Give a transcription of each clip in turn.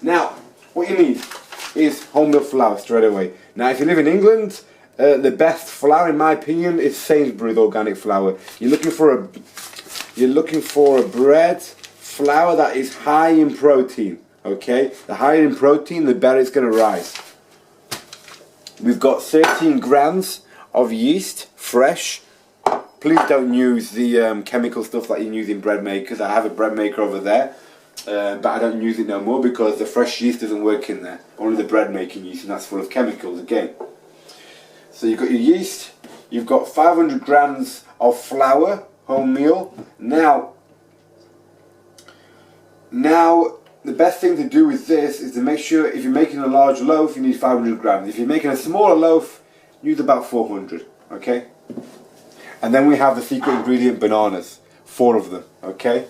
Now, what you need is wholemeal flour straight away. Now, if you live in England, the best flour, in my opinion, is Sainsbury's organic flour. You're looking for a bread flour that is high in protein. Okay, the higher in protein, the better it's going to rise. We've got 13 grams of yeast, fresh. Please don't use the chemical stuff that you use in bread makers. I have a bread maker over there, but I don't use it no more because the fresh yeast doesn't work in there. Only the bread making yeast, and that's full of chemicals again. So you've got your yeast, you've got 500 grams of flour, wholemeal. Now the best thing to do with this is to make sure if you're making a large loaf, you need 500 grams. If you're making a smaller loaf, use about 400, okay? And then we have the secret ingredient, bananas, 4 of them, okay?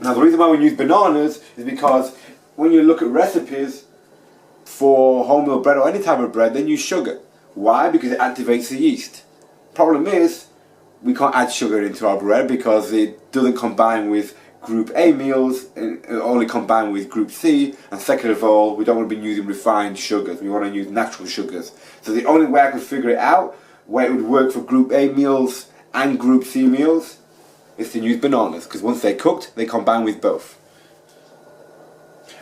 Now the reason why we use bananas is because when you look at recipes for wholemeal bread or any type of bread, then use sugar. Why? Because it activates the yeast. Problem is, we can't add sugar into our bread because it doesn't combine with Group A meals, and only combine with Group C, and second of all, we don't want to be using refined sugars, we want to use natural sugars. So the only way I can figure it out, where it would work for Group A meals and Group C meals, is to use bananas, because once they're cooked, they combine with both.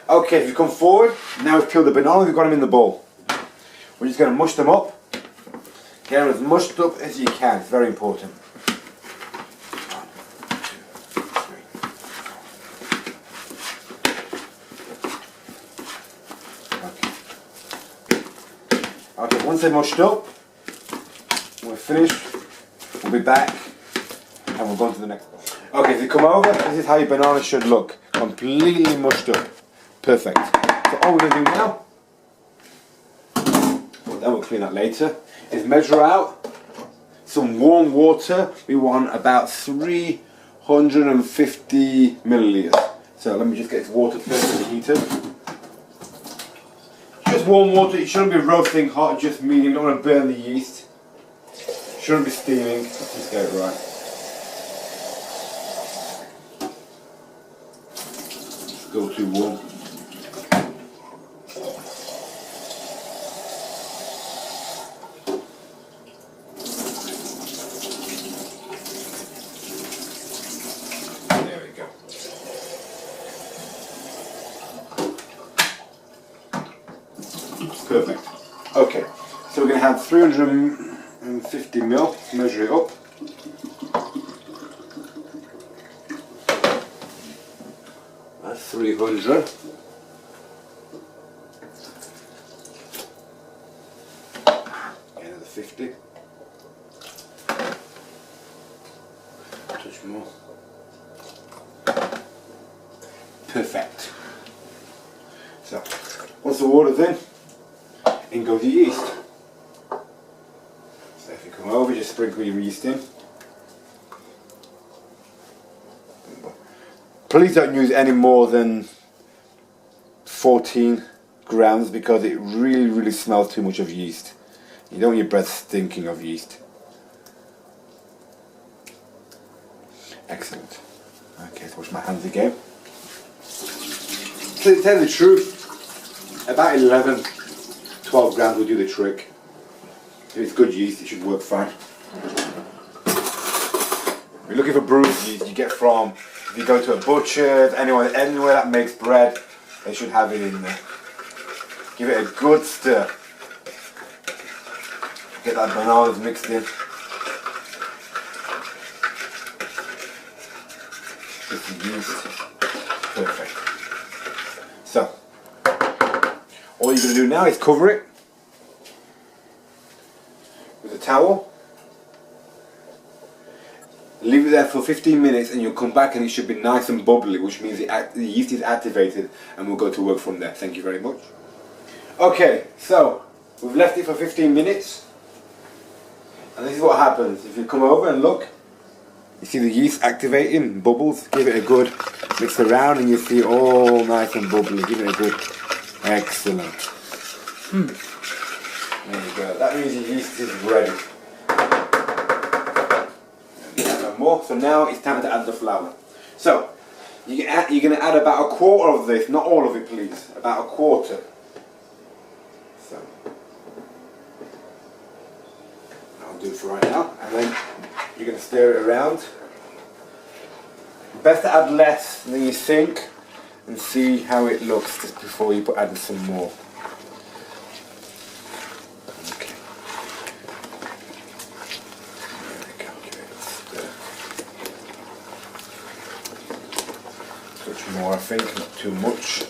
Okay, if you come forward, now we've peeled the bananas, we've got them in the bowl. We're just going to mush them up, get them as mushed up as you can, it's very important. Okay, once they're mushed up, we're finished, we'll be back and we'll go on to the next one. Okay, if you come over, this is how your banana should look. Completely mushed up. Perfect. So all we're going to do now, well, then we'll clean that later, is measure out some warm water. We want about 350 milliliters. So let me just get this water perfectly heated. Just warm water, it shouldn't be roasting hot, just medium, don't want to burn the yeast. Shouldn't be steaming, let's just get it right. Still too warm. There we go. Perfect. Okay, so we're going to have 350 ml, measure it up. That's 300. Another 50. Touch more. Perfect. So, once the water's in goes your yeast. So if you come over, just sprinkle your yeast in. Please don't use any more than 14 grams because it really smells too much of yeast. You don't want your bread stinking of yeast. Excellent. Okay, let's wash my hands again. To tell the truth, about 11-12 grams will do the trick. If it's good yeast, it should work fine. If you're looking for bruised yeast, you get from, if you go to a butcher's, anywhere that makes bread, they should have it in there. Give it a good stir. Get that bananas mixed in. Just the yeast. Perfect. So, all you're going to do now is cover it with a towel. Leave it there for 15 minutes and you'll come back and it should be nice and bubbly, which means the yeast is activated, and we'll go to work from there. Thank you very much. Okay, so we've left it for 15 minutes and this is what happens. If you come over and look, you see the yeast activating, bubbles. Give it a good mix around and you see it all nice and bubbly. Give it a good, excellent. There you go. That means your yeast is ready. More. So now it's time to add the flour. So You're going to add about a quarter of this, not all of it please, about a quarter. So, I'll do it for right now, and then you're going to stir it around. Best to add less than you think and see how it looks just before you add some more. Okay. There we go. Touch more, I think, not too much.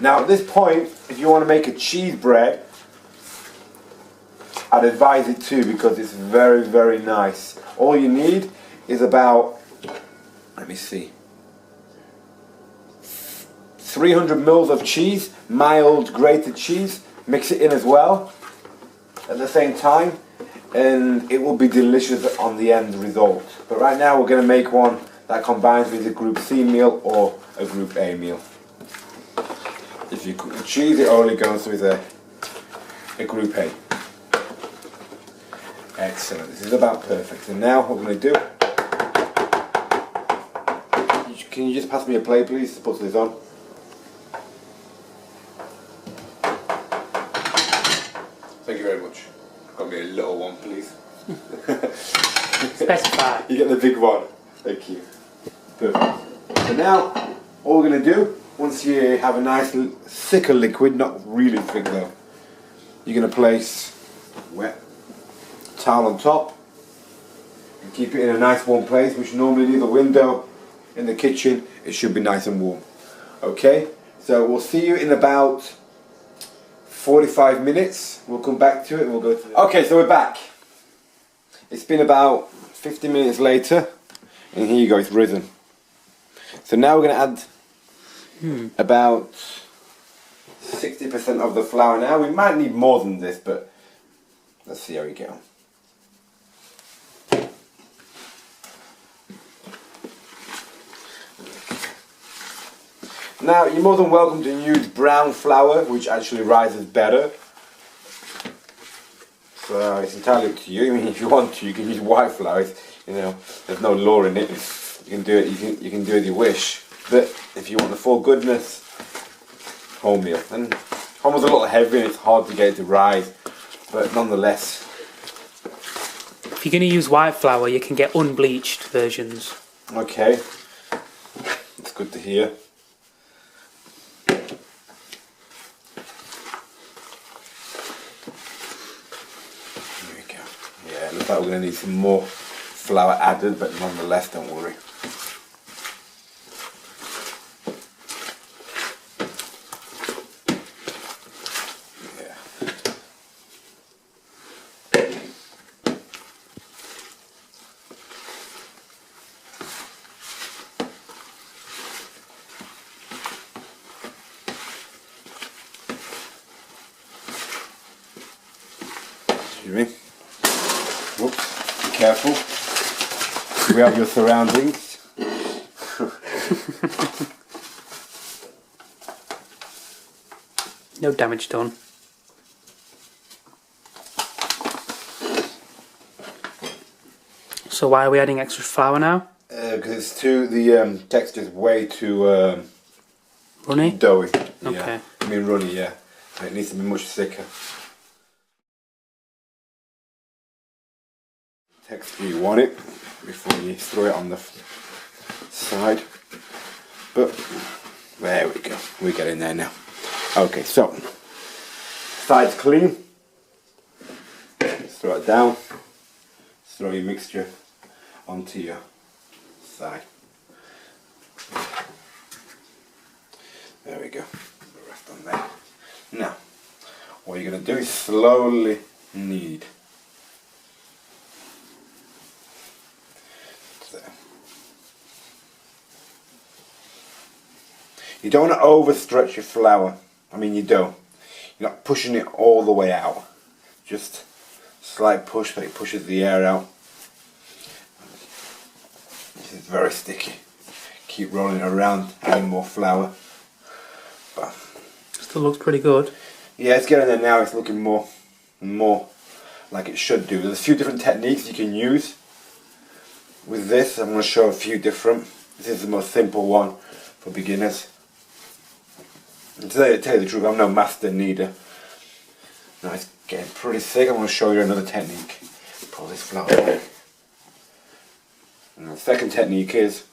Now at this point, if you want to make a cheese bread, I'd advise it too because it's very, very nice. All you need is about, let me see, 300 mils of cheese, mild grated cheese. Mix it in as well at the same time, and it will be delicious on the end result. But right now we're going to make one that combines with a group C meal or a group A meal. If you cook the cheese, it only goes with a group A. Excellent, this is about perfect. And now what we're going to do, can you just pass me a plate please to put this on? Thank you very much. Got me a little one please. Specify. You get the big one. Thank you. Perfect. So now, all we're going to do, once you have a nice thicker liquid, not really thick though, you're going to place wet towel on top and keep it in a nice warm place, which normally near the window in the kitchen. It should be nice and warm. Okay, so we'll see you in about 45 minutes. We'll come back to it and we'll go to okay, so we're back. It's been about 50 minutes later and here you go, it's risen. So now we're going to add about 60% of the flour now. We might need more than this, but let's see how we get on. Now, you're more than welcome to use brown flour, which actually rises better. So it's entirely up to you. I mean, if you want to, you can use white flour. You know, there's no law in it. You can do it. You can do it as you wish. But if you want the full goodness, wholemeal. And wholemeal's a little heavy and it's hard to get it to rise, but nonetheless. If you're going to use white flour, you can get unbleached versions. Okay, that's good to hear. Yeah, it looks like we're going to need some more flour added, but nonetheless, don't worry. Yeah. Excuse me. Whoops, be careful. We have your surroundings. No damage done. So why are we adding extra flour now? Because it's the texture's way too Runny? doughy. Okay. Yeah. I mean runny, yeah. It needs to be much thicker. Texture you want it before you throw it on the side, but there we go, we get in there now. Okay, so side's clean, just throw it down, just throw your mixture onto your side. There we go, the rest on there. Now what you're going to do is slowly knead. You don't want to overstretch your flour. I mean, you don't. You're not pushing it all the way out. Just slight push so it pushes the air out. This is very sticky. Keep rolling it around, adding more flour. But still looks pretty good. yeah, it's getting there now. It's looking more and more like it should do. There's a few different techniques you can use with this. I'm going to show a few different. This is the most simple one for beginners. And to tell you the truth, I'm no master kneader. Now it's getting pretty thick. I'm going to show you another technique. Pull this flour back. And the second technique is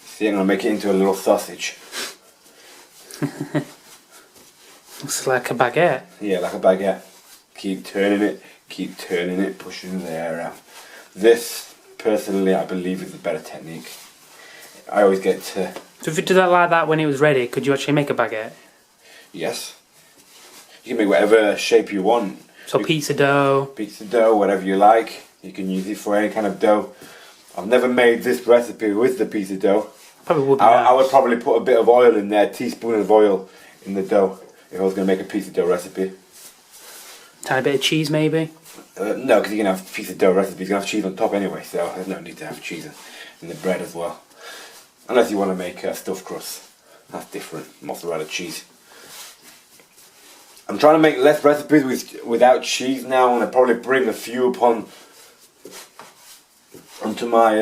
see, I'm going to make it into a little sausage. Looks like a baguette. Yeah, like a baguette. Keep turning it, pushing the air out. This, personally, I believe is the better technique. I always get to... So if you do that like that when it was ready, could you actually make a baguette? Yes. You can make whatever shape you want. So pizza dough. Pizza dough, whatever you like. You can use it for any kind of dough. I've never made this recipe with the pizza dough. Probably would be I would probably put a bit of oil in there, a teaspoon of oil in the dough if I was going to make a pizza dough recipe. Tiny bit of cheese maybe? No, because you're going to have pizza dough recipes, you're going to have cheese on top anyway, so there's no need to have cheese in the bread as well. Unless you want to make a stuffed crust. That's different, mozzarella cheese. I'm trying to make less recipes without cheese now, and I'll probably bring a few onto my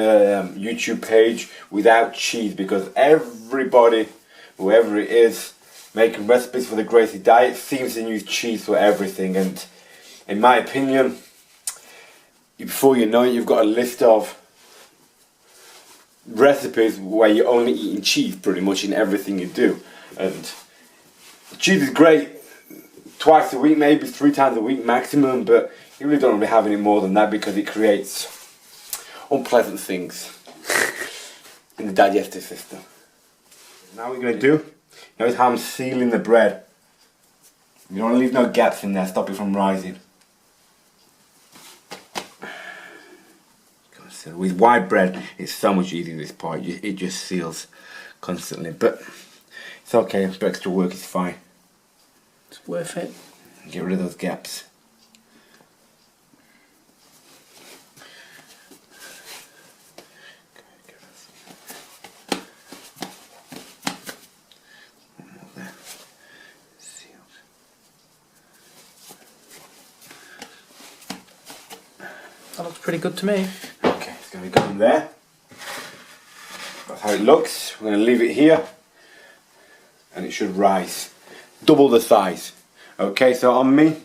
YouTube page without cheese, because everybody, whoever it is, making recipes for the Gracie Diet seems to use cheese for everything. And in my opinion, before you know it, you've got a list of recipes where you're only eating cheese pretty much in everything you do. And cheese is great twice a week, maybe 3 times a week maximum, but you really don't want to be having it more than that because it creates unpleasant things in the digestive system. Now what we're going to do, notice how I'm sealing the bread. You don't want to leave no gaps in there, stop it from rising. So with white bread, it's so much easier this part. It just seals constantly, but it's okay. For extra work, it's fine. It's worth it. Get rid of those gaps. That looks pretty good to me. Okay, it's going to be going there. That's how it looks. We're going to leave it here, and it should rise. Double the size. Okay, so on me,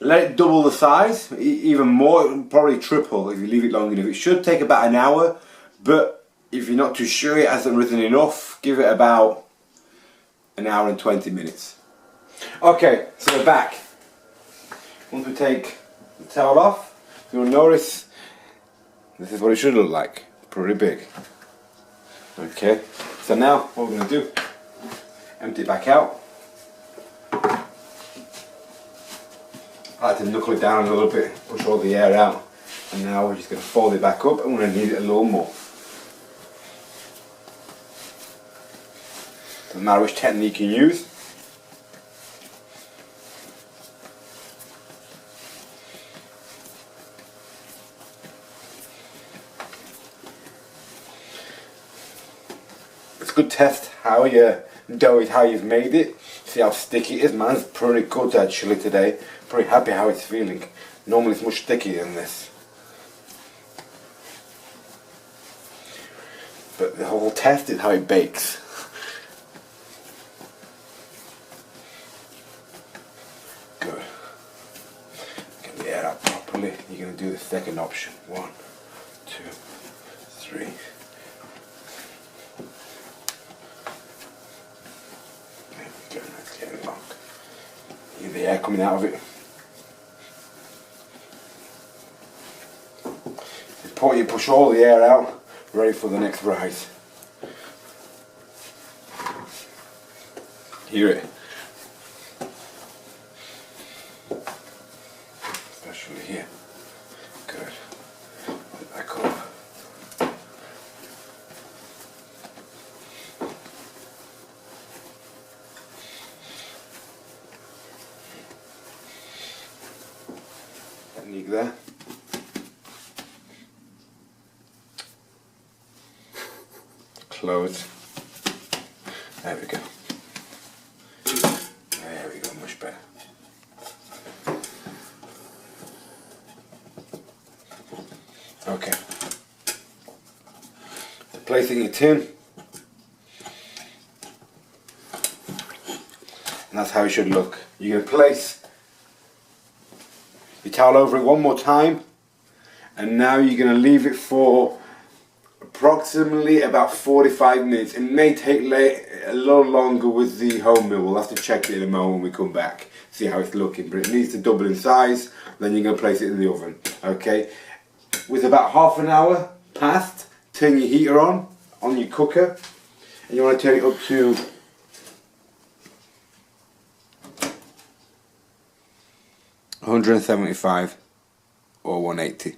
let it double the size, even more, probably triple if you leave it long enough. It should take about an hour, but if you're not too sure it hasn't risen enough, give it about an hour and 20 minutes. Okay, so we're back. Once we take the towel off, you'll notice this is what it should look like. Pretty big. Okay, so now what we're going to do, empty it back out. I like to knuckle it down a little bit, push all the air out, and now we're just going to fold it back up and we're going to knead it a little more. Doesn't matter which technique you use. It's a good test how your dough is, how you've made it. See how sticky it is. Mine's pretty good actually today. Pretty happy how it's feeling. Normally it's much stickier than this. But the whole test is how it bakes. Good. Get the air out properly. You're going to do the second option. 1, 2, 3. Let's get it long. Hear the air coming out of it. You push all the air out, ready for the next rise. Hear it. Especially here. Good. Put it back up. Technique there. Close. There we go. we go, much better. Okay. So place it in your tin. And that's how it should look. You're going to place your towel over it one more time. And now you're going to leave it for approximately about 45 minutes. It may take a little longer with the wholemeal. We'll have to check it in a moment when we come back. See how it's looking. But it needs to double in size. Then you're going to place it in the oven. Okay. With about half an hour passed, turn your heater on your cooker. And you want to turn it up to 175 or 180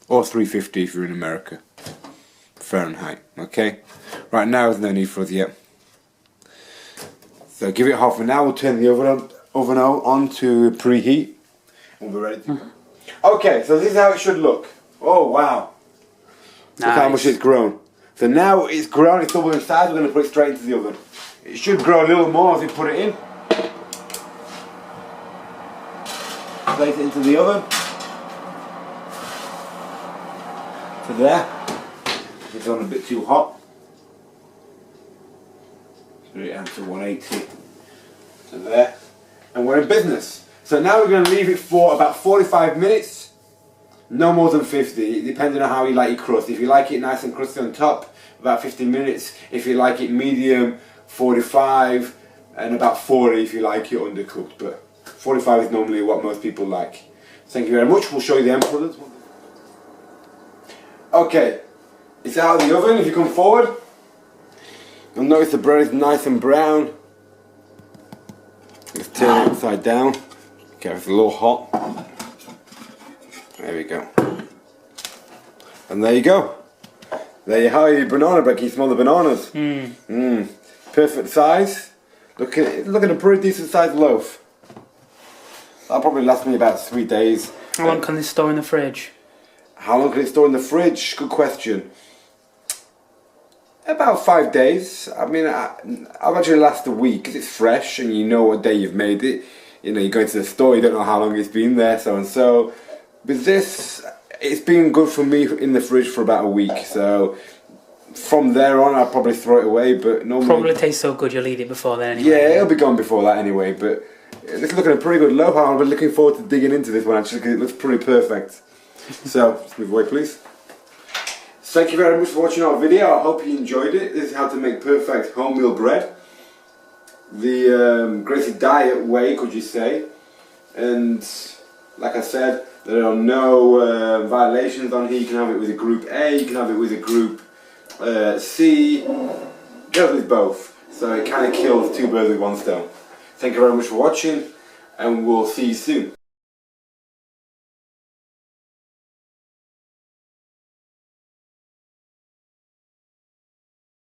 or 350 if you're in America. Fahrenheit, okay? Right now there's no need for us yet. So give it half an hour, we'll turn the oven on to preheat and we'll be ready to go. Okay, so this is how it should look. Oh wow. Nice. Look how much it's grown. So now it's grown, it's double in size, we're going to put it straight into the oven. It should grow a little more as we put it in. Place it into the oven. To there. It's on a bit too hot. Put it down to 180. To there. And we're in business. So now we're going to leave it for about 45 minutes. No more than 50, depending on how you like your crust. If you like it nice and crusty on top, about 50 minutes. If you like it medium, 45. And about 40 if you like it undercooked. But 45 is normally what most people like. Thank you very much. We'll show you the end product. Okay, it's out of the oven. If you come forward, you'll notice the bread is nice and brown. Let's turn it upside down. Okay, it's a little hot. There we go. And there you go. There you have your banana bread. Can you smell the bananas? Perfect size. Look at a pretty decent sized loaf. That'll probably last me about 3 days. How long can this store in the fridge? How long can it store in the fridge? Good question. About 5 days. I mean, I'll actually last a week because it's fresh and you know what day you've made it. You know, you go into the store, you don't know how long it's been there, so and so. With this, it's been good for me in the fridge for about a week. So from there on, I'll probably throw it away. But normally, probably tastes so good you'll eat it before then anyway. Yeah, it'll be gone before that anyway. But it's looking a pretty good loaf. I'll be looking forward to digging into this one actually because it looks pretty perfect. So, let's move away please. Thank you very much for watching our video. I hope you enjoyed it. This is how to make perfect wholemeal bread. The Gracie Diet way, could you say. And like I said, there are no violations on here. You can have it with a group A, you can have it with a group C. Goes with both. So it kind of kills two birds with one stone. Thank you very much for watching and we'll see you soon.